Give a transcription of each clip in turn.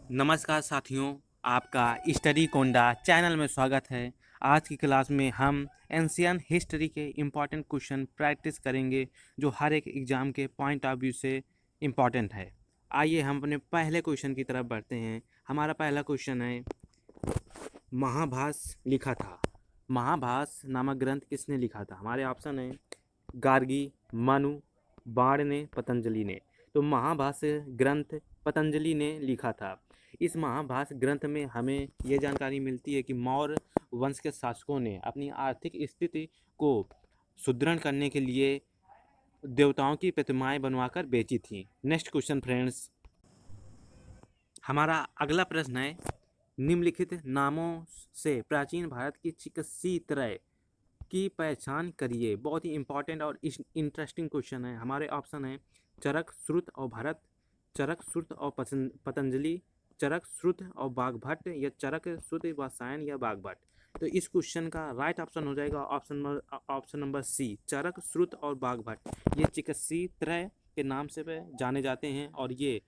नमस्कार साथियों, आपका स्टडी कोंडा चैनल में स्वागत है। आज की क्लास में हम एंशियन हिस्ट्री के इम्पॉर्टेंट क्वेश्चन प्रैक्टिस करेंगे जो हर एक एग्ज़ाम के पॉइंट ऑफ व्यू से इम्पॉर्टेंट है। आइए हम अपने पहले क्वेश्चन की तरफ बढ़ते हैं। हमारा पहला क्वेश्चन है, महाभारत लिखा था। महाभारत नामक ग्रंथ किसने लिखा था? हमारे ऑप्शन है गार्गी, मनु, बाण ने, पतंजलि ने। तो महाभारत ग्रंथ पतंजलि ने लिखा था। इस महाभारत ग्रंथ में हमें ये जानकारी मिलती है कि मौर्य वंश के शासकों ने अपनी आर्थिक स्थिति को सुदृढ़ करने के लिए देवताओं की प्रतिमाएं बनवाकर बेची थी। नेक्स्ट क्वेश्चन फ्रेंड्स, हमारा अगला प्रश्न है, निम्नलिखित नामों से प्राचीन भारत की चिकित्सीय त्रय की पहचान करिए। बहुत ही इंपॉर्टेंट और इंटरेस्टिंग क्वेश्चन है। हमारे ऑप्शन है चरक, श्रुत और भरत, चरक, श्रुत और पतंजलि, चरक, श्रुत और बाघभट्ट, या चरक, श्रुत, वात्सायन या बाघभट्ट। तो इस क्वेश्चन का राइट ऑप्शन हो जाएगा ऑप्शन नंबर सी, चरक, श्रुत और बाघभट्ट। ये चिकित्सीय त्रय के नाम से जाने जाते हैं और ये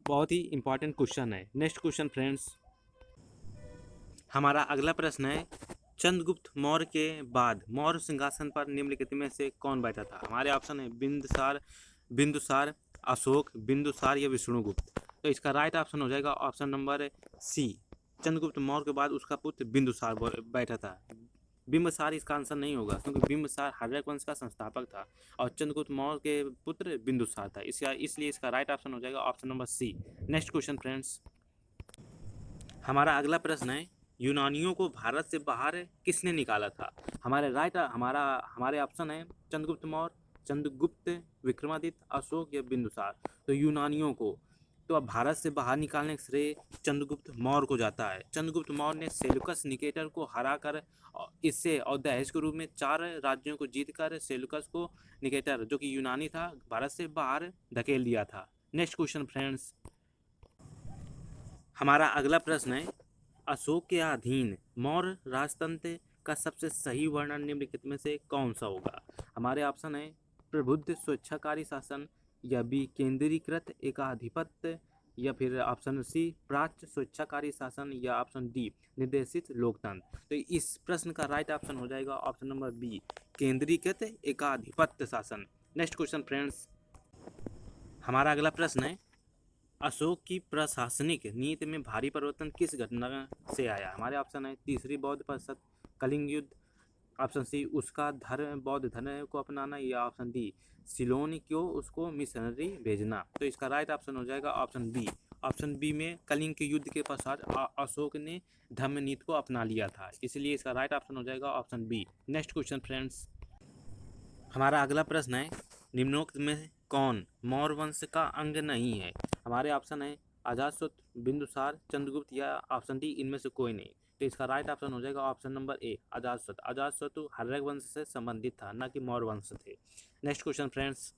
बहुत ही इंपॉर्टेंट क्वेश्चन है। नेक्स्ट क्वेश्चन फ्रेंड्स, हमारा अगला प्रश्न है, चंद्रगुप्त मौर्य के बाद मौर्य सिंहासन पर निम्नलिखित में से कौन बैठा था? हमारे ऑप्शन है बिंदुसार, अशोक, बिंदुसार या विष्णुगुप्त। तो इसका राइट ऑप्शन हो जाएगा option number C, Chandragupta Maurya के बाद उसका पुत्र बिंदुसार बैठा था। बिंबसार इसका आंसर नहीं होगा क्योंकि बिंबसार हर्यक वंश का संस्थापक था और चंद्रगुप्त मौर्य के पुत्र बिंदुसार था। इसलिए इसका राइट ऑप्शन हो जाएगा option number C. Next question friends, हमारा अगला प्रश्न है, यूनानियों को भारत से बाहर किसने निकाला था? हमारे ऑप्शन है चंद्रगुप्त मौर्य, चंद्रगुप्त, विक्रमादित्य, अशोक या बिंदुसार। तो यूनानियों को तो अब भारत से बाहर निकालने का श्रेय चंद्रगुप्त मौर्य को जाता है। चंद्रगुप्त मौर्य ने सेल्यूकस निकेटर को हराकर इससे और दहेज के रूप में 4 राज्यों को जीतकर सेल्यूकस को निकेटर, जो कि यूनानी था, भारत से बाहर धकेल दिया था। नेक्स्ट क्वेश्चन फ्रेंड्स, हमारा अगला प्रश्न है, अशोक के अधीन मौर्य राजतंत्र का सबसे सही वर्णन निम्नलिखित में से कौन सा होगा? हमारे ऑप्शन है प्रबुद्ध स्वेच्छाकारी शासन, या बी केंद्रीकृत एकाधिपत्य, या फिर ऑप्शन सी प्राच्य स्वेच्छाकारी शासन, या ऑप्शन डी निर्देशित लोकतंत्र। तो इस प्रश्न का राइट ऑप्शन हो जाएगा ऑप्शन नंबर बी, केंद्रीकृत एकाधिपत्य शासन। नेक्स्ट क्वेश्चन फ्रेंड्स, हमारा अगला प्रश्न है, अशोक की प्रशासनिक नीति में भारी परिवर्तन किस घटना से आया? हमारे ऑप्शन है तीसरी बौद्ध परिषद, कलिंग युद्ध, ऑप्शन सी उसका धर्म बौद्ध धर्म को अपनाना, या ऑप्शन डी सिलोन को उसको मिशनरी भेजना। तो इसका राइट ऑप्शन हो जाएगा ऑप्शन बी। ऑप्शन बी में कलिंग के युद्ध के पश्चात अशोक ने धर्म नीति को अपना लिया था, इसलिए इसका राइट ऑप्शन हो जाएगा option B. Next question friends, हमारा अगला प्रश्न है, निम्नोक्त में कौन मौर्य वंश का अंग नहीं है? हमारे ऑप्शन है अजातशत्रु, बिंदुसार, चंद्रगुप्त, या ऑप्शन डी इनमें से कोई नहीं। तो इसका राइट ऑप्शन हो जाएगा option number A, Ajatashatru. Ajatashatru Haryanka वंश से संबंधित था, न कि मौर्य वंश थे। नेक्स्ट क्वेश्चन फ्रेंड्स,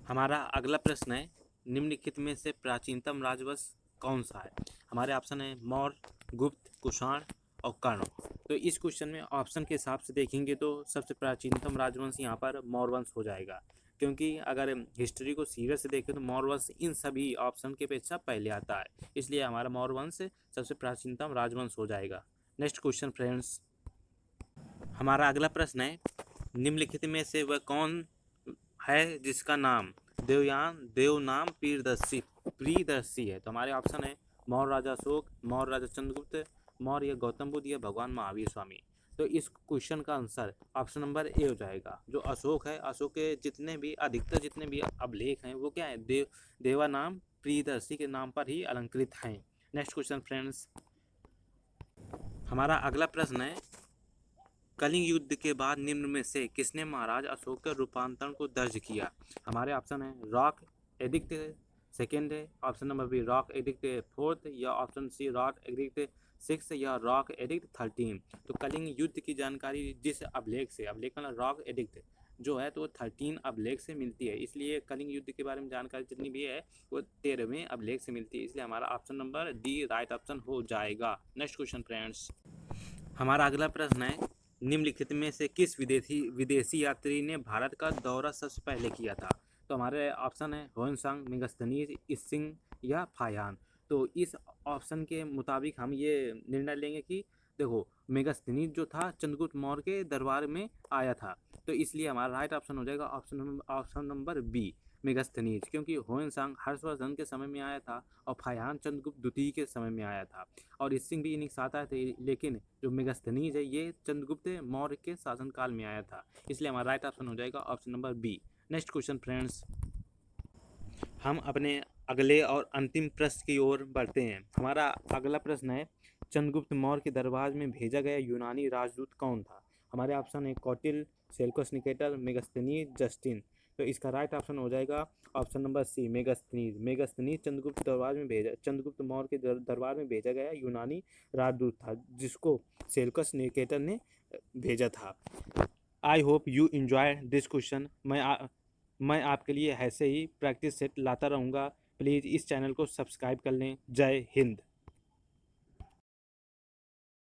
हमारा अगला प्रश्न है, निम्नलिखित में से प्राचीनतम राजवंश कौन सा है? हमारे ऑप्शन है मौर्य, गुप्त, कुषाण और कर्ण। तो इस क्वेश्चन में ऑप्शन के हिसाब से देखेंगे तो सबसे प्राचीनतम राजवंश यहाँ पर मौर्य वंश हो जाएगा, क्योंकि अगर हिस्ट्री को सीरियस से देखें तो मौर्य वंश इन सभी ऑप्शन के अपेक्षा पहले आता है, इसलिए हमारा मौर्य वंश सबसे प्राचीनतम राजवंश हो जाएगा। नेक्स्ट क्वेश्चन फ्रेंड्स, हमारा अगला प्रश्न है, निम्नलिखित में से वह कौन है जिसका नाम देवनाम प्रियदर्शी है? तो हमारे ऑप्शन है मौर्य राजा अशोक, मौर्य राजा चंद्रगुप्त, मौर्य या गौतम बुद्ध, या भगवान महावीर स्वामी। तो इस क्वेश्चन का आंसर ऑप्शन नंबर ए हो जाएगा। जो अशोक है, अशोक के अधिकतर जितने भी अभिलेख हैं वो क्या है, देवानाम प्रियदर्शी के नाम पर ही अलंकृत हैं। नेक्स्ट क्वेश्चन फ्रेंड्स, हमारा अगला प्रश्न है, कलिंग युद्ध के बाद निम्न में से किसने महाराज अशोक के रूपांतरण को दर्ज किया? हमारे ऑप्शन है रॉक एडिक्ट सेकेंड है, option number B rock edict fourth, या option C rock edict six, या रॉक एडिक्ट 13। तो कलिंग युद्ध की जानकारी जिस अभिलेख से, अभिलेख मतलब रॉक एडिक्ट जो है तो 13 अभिलेख से मिलती है, इसलिए कलिंग युद्ध के बारे में जानकारी जितनी भी है वो 13वें अभिलेख से मिलती है, इसलिए हमारा option number D right option हो जाएगा। नेक्स्ट क्वेश्चन फ्रेंड्स, हमारा अगला प्रश्न है, निम्नलिखित में से किस विदेशी यात्री ने भारत का दौरा सबसे पहले किया था? तो हमारे ऑप्शन है होनसांग, मेगास्थनीज, इसिंग, या फायान। तो इस ऑप्शन के मुताबिक हम ये निर्णय लेंगे कि देखो मेगास्थनीज जो था चंद्रगुप्त मौर्य के दरबार में आया था, तो इसलिए हमारा राइट ऑप्शन हो जाएगा ऑप्शन नंबर बी मेगास्थनीज, क्योंकि होयनसांग हर्षवर्धन के समय में आया था और फायान चंद्रगुप्त द्वितीय के समय में आया था और इसिंग भी इन्हीं के साथ आए थे, लेकिन जो मेगास्थनीज है ये चंद्रगुप्त मौर्य के शासनकाल में आया था, इसलिए हमारा राइट ऑप्शन हो जाएगा option number B. Next question friends, हम अपने अगले और अंतिम प्रश्न की ओर बढ़ते हैं। हमारा अगला प्रश्न है चंद्रगुप्त मौर्य के दरबार में भेजा गया यूनानी राजदूत कौन था। हमारे ऑप्शन है Kautilya, Seleucus Nicator, Megasthenes, Justin. तो इसका राइट ऑप्शन हो जाएगा option number C Megasthenes. Megasthenes Chandragupta Maurya के दरबार में भेजा गया यूनानी राजदूत था जिसको सेल्यूकस निकेटर ने भेजा था। I hope you enjoy this question. मैं आपके लिए ऐसे ही प्रैक्टिस सेट लाता रहूँगा। प्लीज़ इस चैनल को सब्सक्राइब कर लें। जय हिंद।